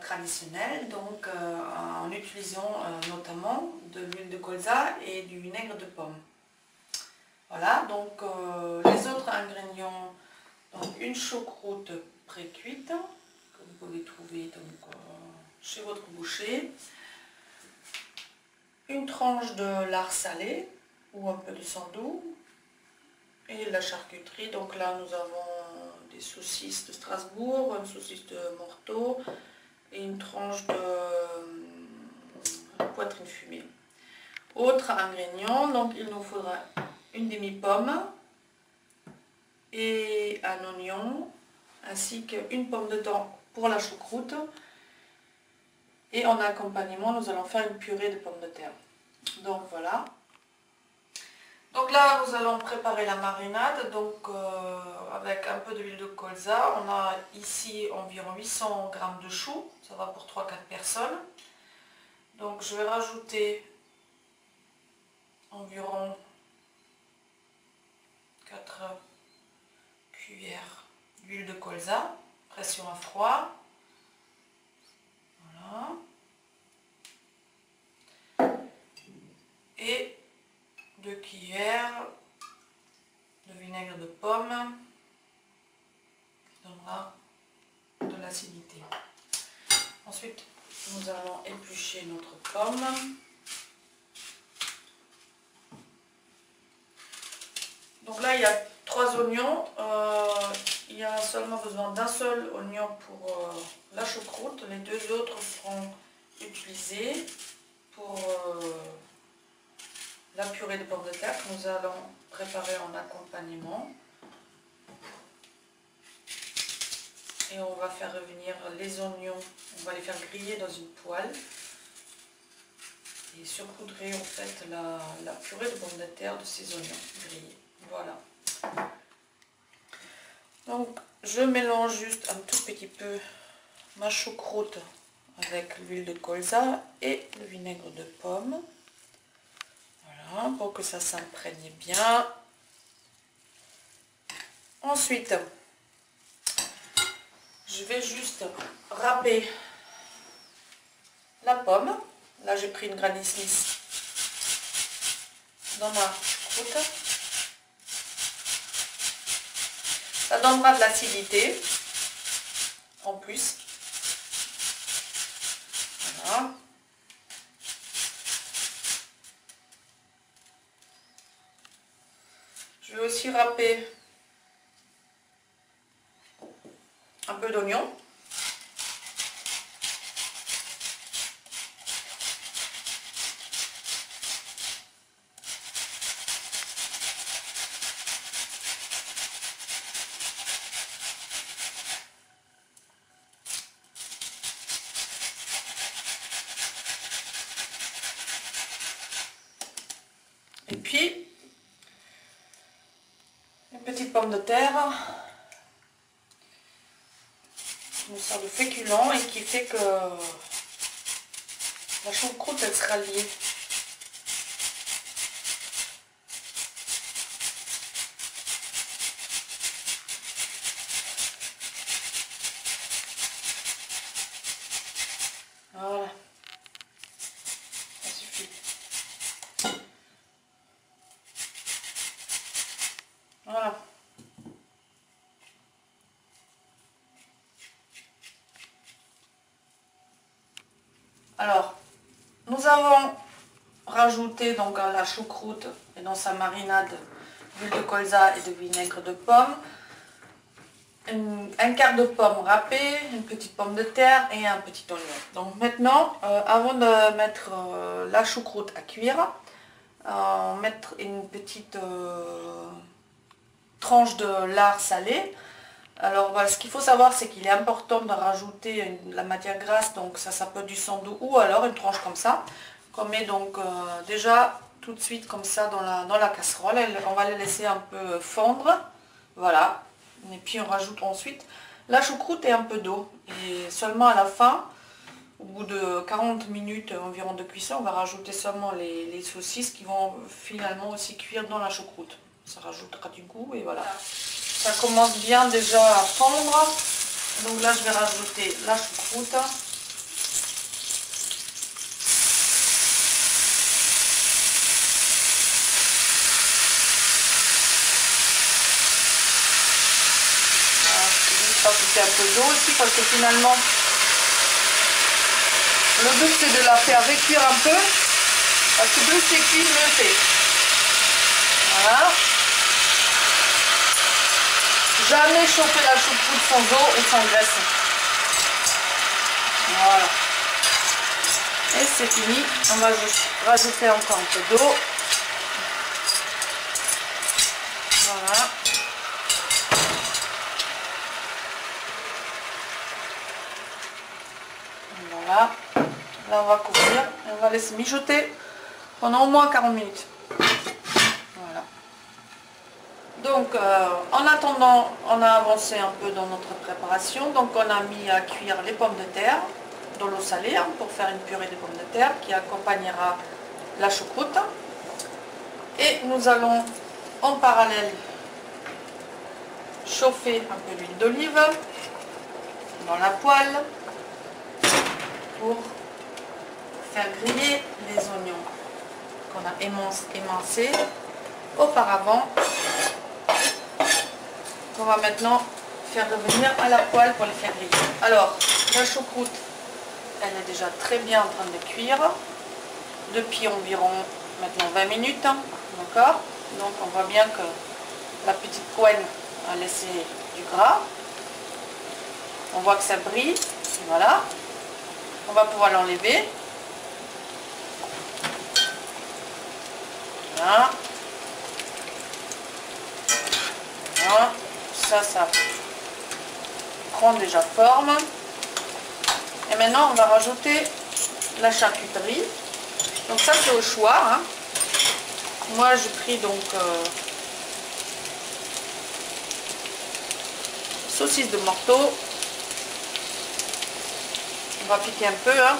traditionnelle, donc en utilisant notamment de l'huile de colza et du vinaigre de pomme. Voilà, donc les autres ingrédients, donc une choucroute pré-cuite que vous pouvez trouver donc, chez votre boucher, une tranche de lard salé ou un peu de sandou et la charcuterie. Donc là nous avons des saucisses de Strasbourg, une saucisse de Morteau et une tranche de poitrine fumée. Autre ingrédient, donc il nous faudra une demi-pomme et un oignon, ainsi qu'une pomme de terre pour la choucroute. Et en accompagnement, nous allons faire une purée de pommes de terre. Donc voilà. Donc là, nous allons préparer la marinade. Donc avec un peu d'huile de colza. On a ici environ 800 g de choux. Ça va pour 3-4 personnes. Donc je vais rajouter environ 4 cuillères d'huile de colza, pression à froid. Voilà. Et 2 cuillères de vinaigre de pomme qui donnera de l'acidité. Ensuite, nous allons éplucher notre pomme. Donc là, il y a 3 oignons. Il y a seulement besoin d'un seul oignon pour la choucroute. Les 2 autres seront utilisés pour la purée de pommes de terre que nous allons préparer en accompagnement. Et on va faire revenir les oignons, on va les faire griller dans une poêle. Et saupoudrer en fait la purée de pommes de terre de ces oignons grillés. Voilà. Donc je mélange juste un tout petit peu ma choucroute avec l'huile de colza et le vinaigre de pomme. Voilà, pour que ça s'imprègne bien. Ensuite, je vais juste râper la pomme. Là, j'ai pris une Granny Smith dans ma choucroute. Ça donnera de l'acidité en plus. Voilà. Je vais aussi râper un peu d'oignon. Et puis, une petite pomme de terre, une sorte de féculent et qui fait que la choucroute elle sera liée. Voilà, ça suffit. Voilà. Alors, nous avons rajouté donc à la choucroute et dans sa marinade d'huile de colza et de vinaigre de pomme, un quart de pomme râpée, une petite pomme de terre et un petit oignon. Donc maintenant, avant de mettre la choucroute à cuire, on va mettre une petite tranche de lard salé. Alors voilà, ce qu'il faut savoir, c'est qu'il est important de rajouter la matière grasse, donc ça peut être du sandou ou alors une tranche comme ça, qu'on met donc déjà tout de suite comme ça dans la casserole. On va les laisser un peu fondre, voilà. Et puis on rajoute ensuite la choucroute et un peu d'eau. Et seulement à la fin, au bout de 40 minutes environ de cuisson, on va rajouter seulement les saucisses qui vont finalement aussi cuire dans la choucroute. Ça rajoutera du goût et voilà. Ça commence bien déjà à fondre. Donc là je vais rajouter la choucroute. rajouter un peu d'eau aussi parce que finalement le but c'est de la faire recuire un peu parce que plus c'est cuit, mieux c'est. Voilà. Jamais chauffer la choucroute sans eau et sans graisse. Voilà. Et c'est fini. On va juste rajouter encore un peu d'eau. Voilà. Voilà. Là on va couvrir et on va laisser mijoter pendant au moins 40 minutes. Voilà. Donc en attendant, on a avancé un peu dans notre préparation. Donc on a mis à cuire les pommes de terre dans l'eau salée pour faire une purée de pommes de terre qui accompagnera la choucroute. Et nous allons en parallèle chauffer un peu d'huile d'olive dans la poêle pour faire griller les oignons qu'on a émincés auparavant, qu'on va maintenant faire revenir à la poêle pour les faire griller. Alors la choucroute, elle est déjà très bien en train de cuire depuis environ maintenant 20 minutes, d'accord. Donc on voit bien que la petite poêle a laissé du gras, on voit que ça brille, voilà. On va pouvoir l'enlever. Voilà. Voilà. Ça prend déjà forme. Et maintenant on va rajouter la charcuterie. Donc ça c'est au choix, hein. Moi j'ai pris donc saucisse de morteau. On va piquer un peu, hein.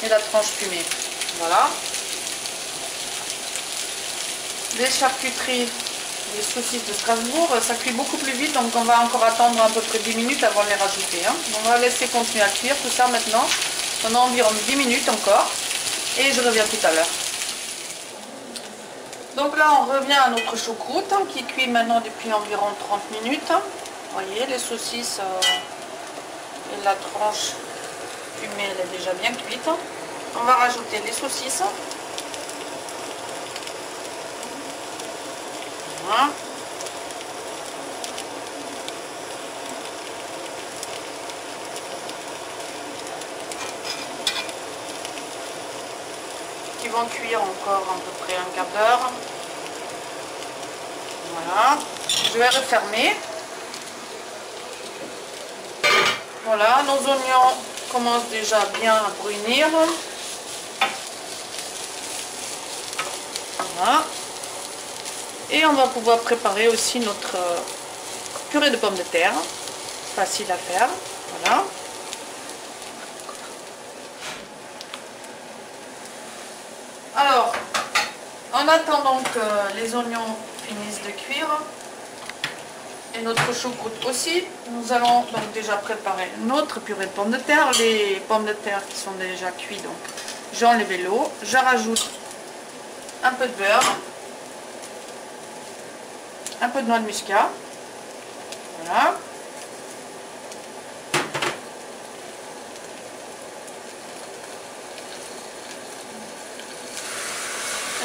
Et la tranche fumée. Voilà. Les charcuteries, les saucisses de Strasbourg, ça cuit beaucoup plus vite, donc on va encore attendre à peu près 10 minutes avant de les rajouter, hein. On va laisser continuer à cuire tout ça maintenant pendant environ 10 minutes encore. Et je reviens tout à l'heure. Donc là on revient à notre choucroute qui cuit maintenant depuis environ 30 minutes. Vous voyez, les saucisses et la tranche fumée elle est déjà bien cuite. On va rajouter les saucisses. Voilà. Qui vont cuire encore à peu près un quart d'heure. Voilà. Je vais refermer. Voilà, nos oignons commencent déjà bien à brunir. Voilà. Et on va pouvoir préparer aussi notre purée de pommes de terre. Facile à faire. Voilà. Alors, en attendant que les oignons finissent de cuire, et notre choucroute aussi, nous allons donc déjà préparer notre purée de pommes de terre. Les pommes de terre qui sont déjà cuites, donc j'ai enlevé l'eau, je rajoute un peu de beurre, un peu de noix de muscade, voilà.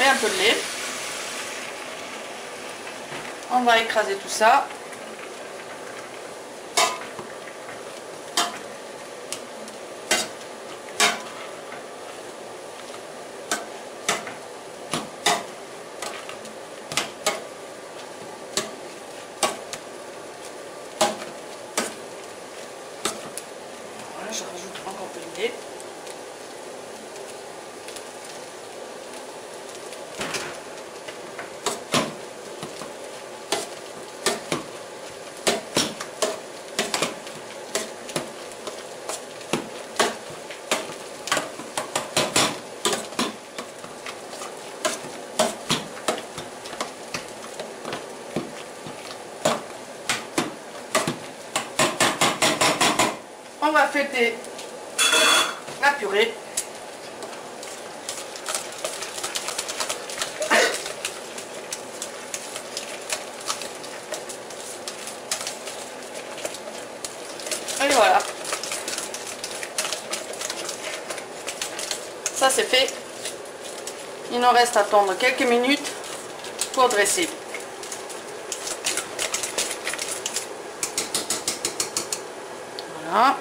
Et un peu de lait. On va écraser tout ça. Voilà, je rajoute encore un peu de lait. On va fêter la purée. voilà. Ça c'est fait. Il nous reste à attendre quelques minutes pour dresser. Voilà.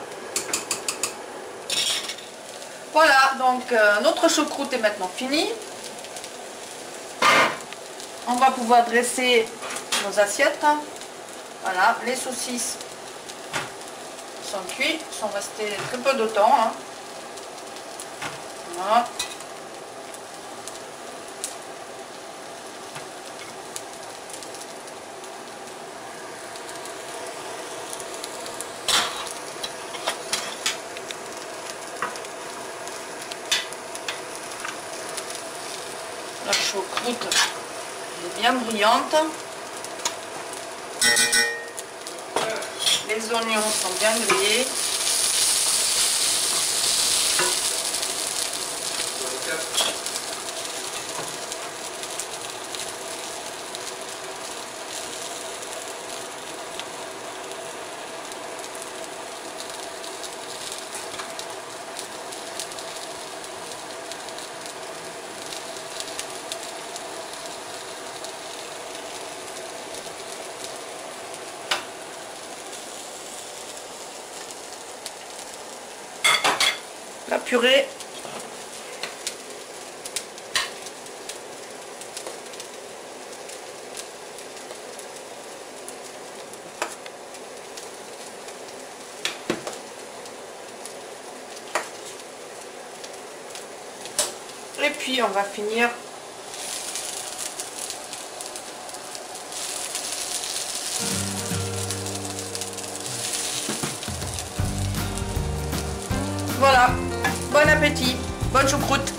Voilà, donc notre choucroute est maintenant finie. On va pouvoir dresser nos assiettes. Voilà, les saucisses sont cuites, sont restées très peu de temps. Hein. Voilà. La choucroute est bien brillante. Les oignons sont bien grillés. La purée. Et puis on va finir voilà. Bon appétit, bonne choucroute.